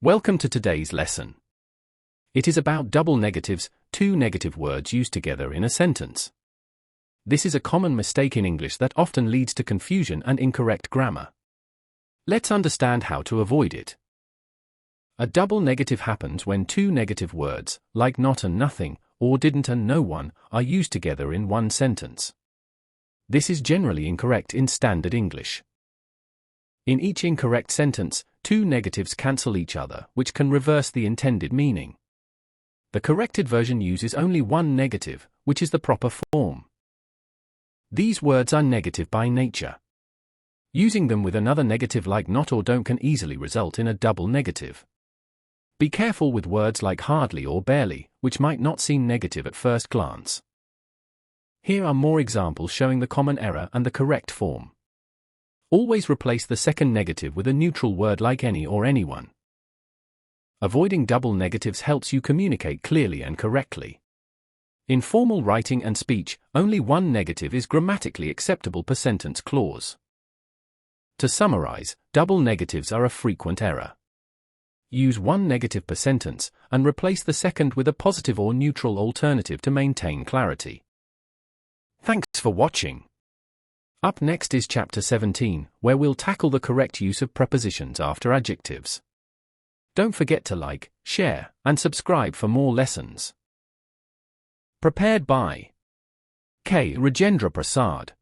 Welcome to today's lesson. It is about double negatives, two negative words used together in a sentence. This is a common mistake in English that often leads to confusion and incorrect grammar. Let's understand how to avoid it. A double negative happens when two negative words, like not and nothing, or didn't and no one, are used together in one sentence. This is generally incorrect in standard English. In each incorrect sentence, two negatives cancel each other, which can reverse the intended meaning. The corrected version uses only one negative, which is the proper form. These words are negative by nature. Using them with another negative like not or don't can easily result in a double negative. Be careful with words like hardly or barely, which might not seem negative at first glance. Here are more examples showing the common error and the correct form. Always replace the second negative with a neutral word like any or anyone. Avoiding double negatives helps you communicate clearly and correctly. In formal writing and speech, only one negative is grammatically acceptable per sentence clause. To summarize, double negatives are a frequent error. Use one negative per sentence, and replace the second with a positive or neutral alternative to maintain clarity. Thanks for watching. Up next is Chapter 17, where we'll tackle the correct use of prepositions after adjectives. Don't forget to like, share, and subscribe for more lessons. Prepared by K. Rajendra Prasad.